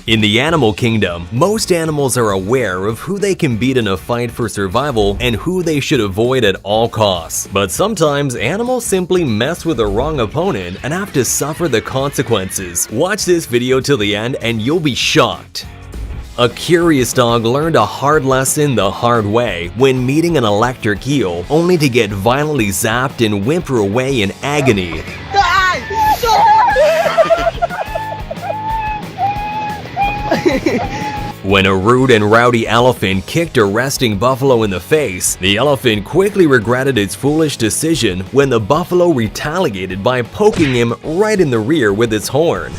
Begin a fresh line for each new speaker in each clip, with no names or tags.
In the animal kingdom, most animals are aware of who they can beat in a fight for survival and who they should avoid at all costs. But sometimes animals simply mess with the wrong opponent and have to suffer the consequences. Watch this video till the end and you'll be shocked. A curious dog learned a hard lesson the hard way when meeting an electric eel, only to get violently zapped and whimper away in agony. When a rude and rowdy elephant kicked a resting buffalo in the face, the elephant quickly regretted its foolish decision when the buffalo retaliated by poking him right in the rear with its horn.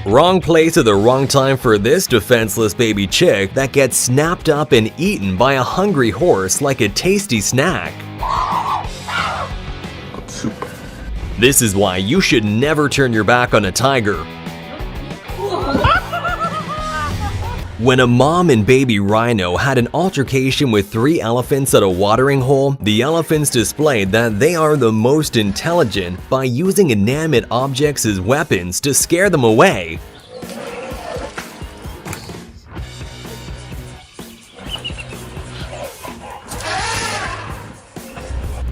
Wrong place at the wrong time for this defenseless baby chick that gets snapped up and eaten by a hungry horse like a tasty snack. This is why you should never turn your back on a tiger. When a mom and baby rhino had an altercation with 3 elephants at a watering hole, the elephants displayed that they are the most intelligent by using inanimate objects as weapons to scare them away.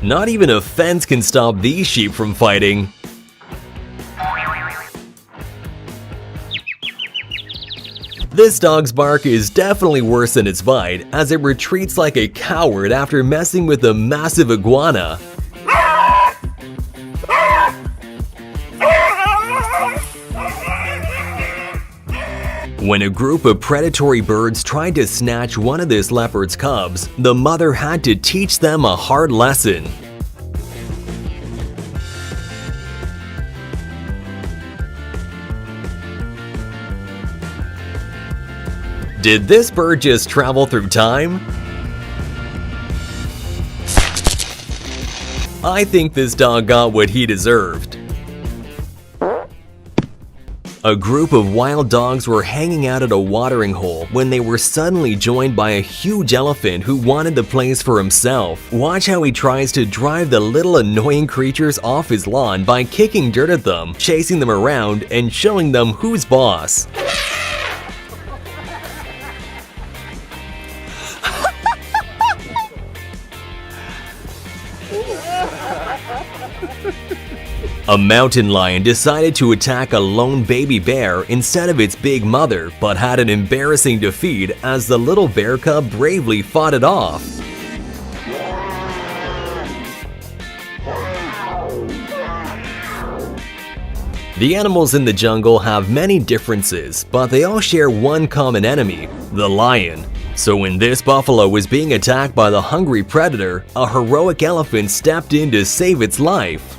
Not even a fence can stop these sheep from fighting. This dog's bark is definitely worse than its bite, as it retreats like a coward after messing with a massive iguana. When a group of predatory birds tried to snatch one of this leopard's cubs, the mother had to teach them a hard lesson. Did this bird just travel through time? I think this dog got what he deserved. A group of wild dogs were hanging out at a watering hole when they were suddenly joined by a huge elephant who wanted the place for himself. Watch how he tries to drive the little annoying creatures off his lawn by kicking dirt at them, chasing them around, and showing them who's boss. A mountain lion decided to attack a lone baby bear instead of its big mother, but had an embarrassing defeat as the little bear cub bravely fought it off. The animals in the jungle have many differences, but they all share one common enemy, the lion. So when this buffalo was being attacked by the hungry predator, a heroic elephant stepped in to save its life.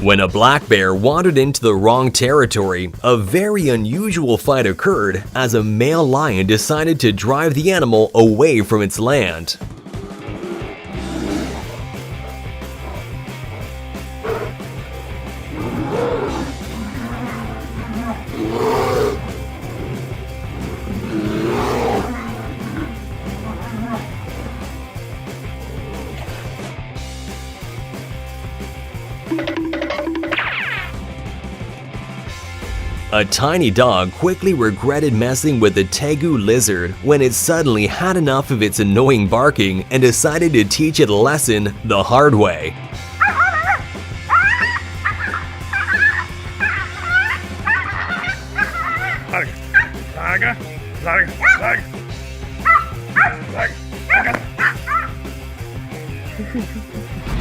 When a black bear wandered into the wrong territory, a very unusual fight occurred as a male lion decided to drive the animal away from its land. A tiny dog quickly regretted messing with the tegu lizard when it suddenly had enough of its annoying barking and decided to teach it a lesson the hard way.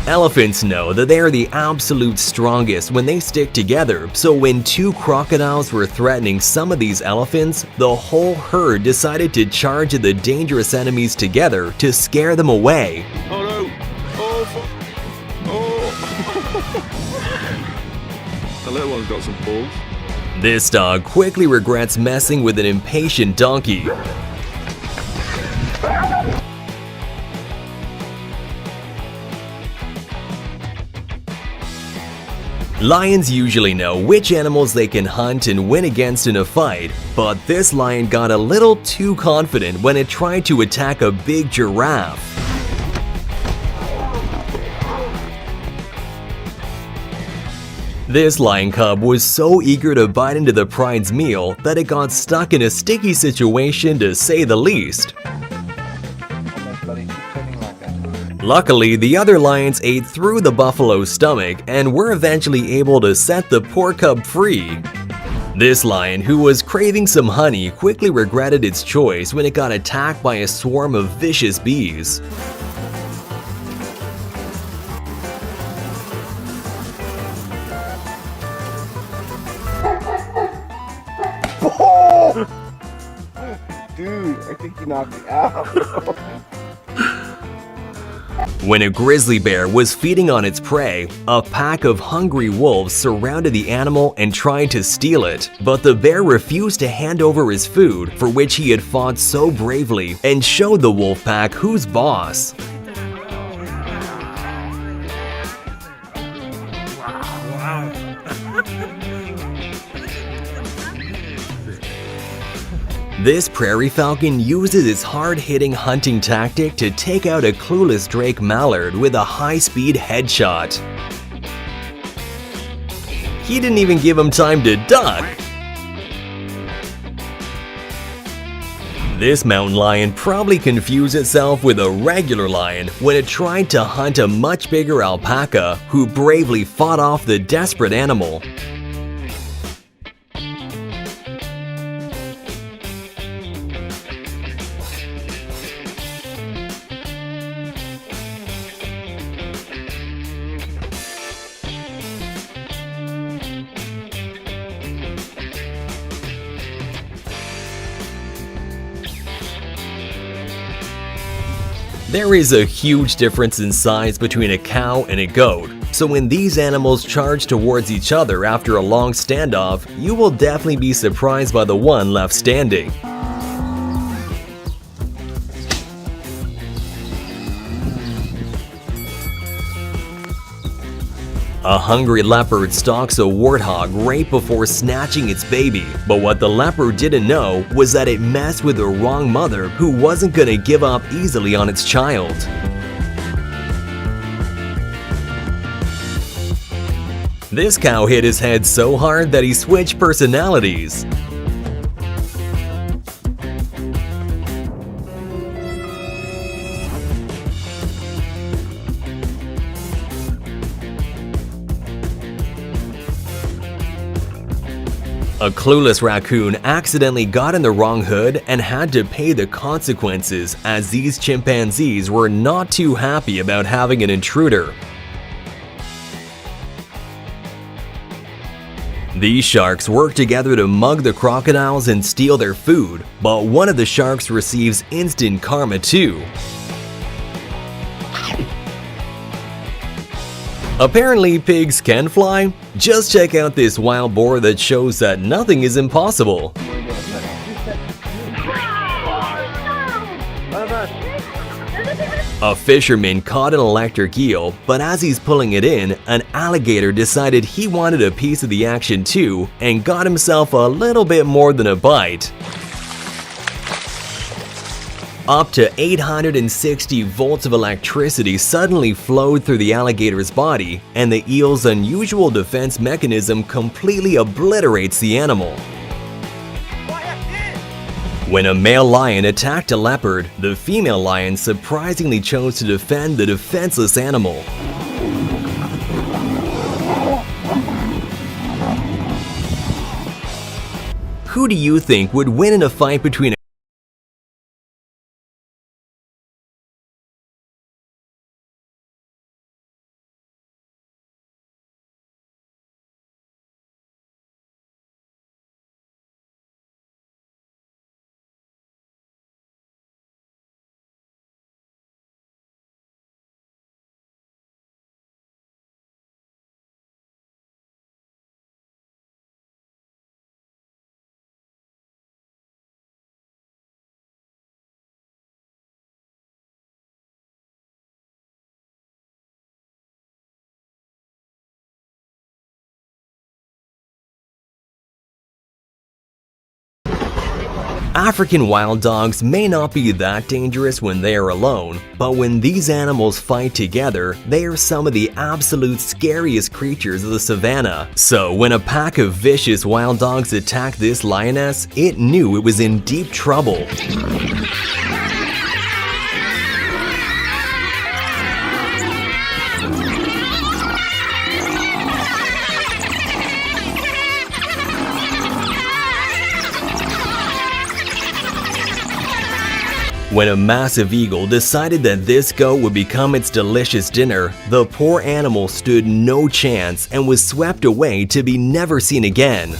Elephants know that they are the absolute strongest when they stick together, so when 2 crocodiles were threatening some of these elephants, the whole herd decided to charge at the dangerous enemies together to scare them away.
Oh no! Oh! The little one's got some balls.
This dog quickly regrets messing with an impatient donkey. Lions usually know which animals they can hunt and win against in a fight, but this lion got a little too confident when it tried to attack a big giraffe. This lion cub was so eager to bite into the pride's meal that it got stuck in a sticky situation, to say the least. Luckily, the other lions ate through the buffalo's stomach and were eventually able to set the poor cub free. This lion, who was craving some honey, quickly regretted its choice when it got attacked by a swarm of vicious bees.
Dude, I think you knocked me out.
When a grizzly bear was feeding on its prey, a pack of hungry wolves surrounded the animal and tried to steal it. But the bear refused to hand over his food, for which he had fought so bravely, and showed the wolf pack who's boss. This prairie falcon uses its hard-hitting hunting tactic to take out a clueless drake mallard with a high-speed headshot. He didn't even give him time to duck. This mountain lion probably confused itself with a regular lion when it tried to hunt a much bigger alpaca, who bravely fought off the desperate animal. There is a huge difference in size between a cow and a goat, so when these animals charge towards each other after a long standoff, you will definitely be surprised by the one left standing. A hungry leopard stalks a warthog right before snatching its baby, but what the leopard didn't know was that it messed with the wrong mother, who wasn't gonna give up easily on its child. This cow hit his head so hard that he switched personalities. A clueless raccoon accidentally got in the wrong hood and had to pay the consequences, as these chimpanzees were not too happy about having an intruder. These sharks work together to mug the crocodiles and steal their food, but one of the sharks receives instant karma too. Apparently pigs can fly. Just check out this wild boar that shows that nothing is impossible. A fisherman caught an electric eel, but as he's pulling it in, an alligator decided he wanted a piece of the action too and got himself a little bit more than a bite. Up to 860 volts of electricity suddenly flowed through the alligator's body, and the eel's unusual defense mechanism completely obliterates the animal. When a male lion attacked a leopard, the female lion surprisingly chose to defend the defenseless animal. Who do you think would win in a fight between African wild dogs may not be that dangerous when they are alone, but when these animals fight together, they are some of the absolute scariest creatures of the savannah. So when a pack of vicious wild dogs attacked this lioness, it knew it was in deep trouble. When a massive eagle decided that this goat would become its delicious dinner, the poor animal stood no chance and was swept away to be never seen again.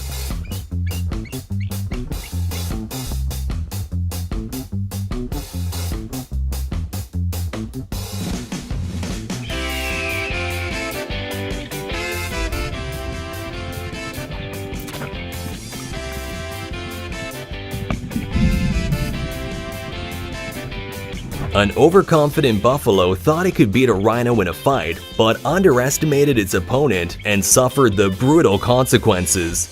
An overconfident buffalo thought it could beat a rhino in a fight, but underestimated its opponent and suffered the brutal consequences.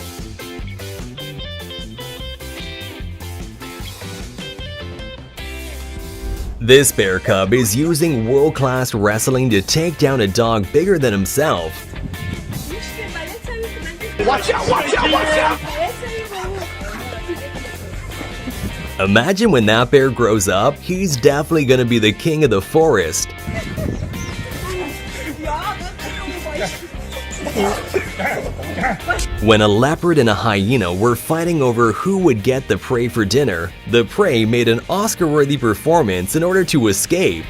This bear cub is using world-class wrestling to take down a dog bigger than himself.
Watch out, watch out, watch out!
Imagine when that bear grows up, he's definitely gonna be the king of the forest. When a leopard and a hyena were fighting over who would get the prey for dinner, the prey made an Oscar-worthy performance in order to escape.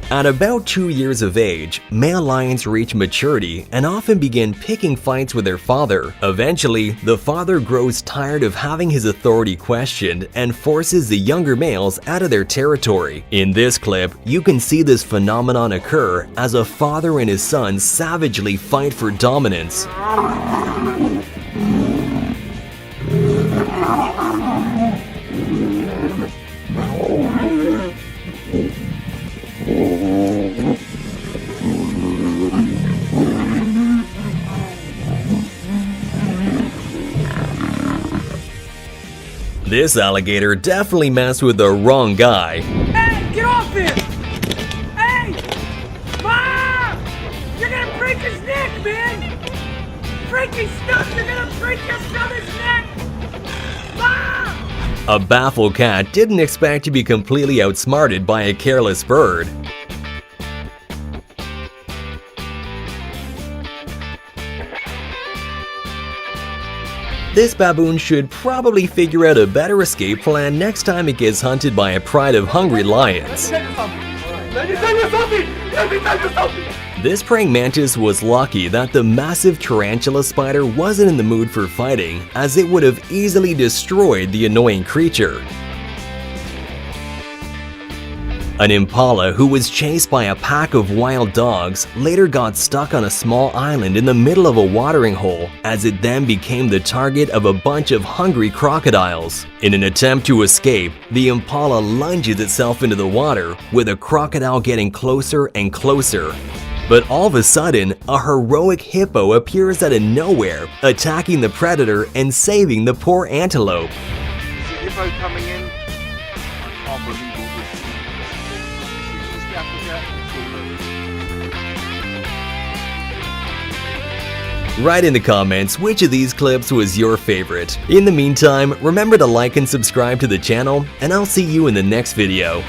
At about 2 years of age, male lions reach maturity and often begin picking fights with their father. Eventually, the father grows tired of having his authority questioned and forces the younger males out of their territory. In this clip, you can see this phenomenon occur as a father and his son savagely fight for dominance. This alligator definitely messed with the wrong guy.
Hey, get off him! Hey! Mom! You're gonna break his neck, man! Freaky stuff! You're gonna break your brother's neck! Mom!
A baffled cat didn't expect to be completely outsmarted by a careless bird. This baboon should probably figure out a better escape plan next time it gets hunted by a pride of hungry lions. This praying mantis was lucky that the massive tarantula spider wasn't in the mood for fighting, as it would have easily destroyed the annoying creature. An impala who was chased by a pack of wild dogs later got stuck on a small island in the middle of a watering hole, as it then became the target of a bunch of hungry crocodiles. In an attempt to escape, the impala lunges itself into the water, with a crocodile getting closer and closer. But all of a sudden, a heroic hippo appears out of nowhere, attacking the predator and saving the poor antelope.
Hippo coming in. I can't believe all this.
Write in the comments which of these clips was your favorite. In the meantime, remember to like and subscribe to the channel, and I'll see you in the next video.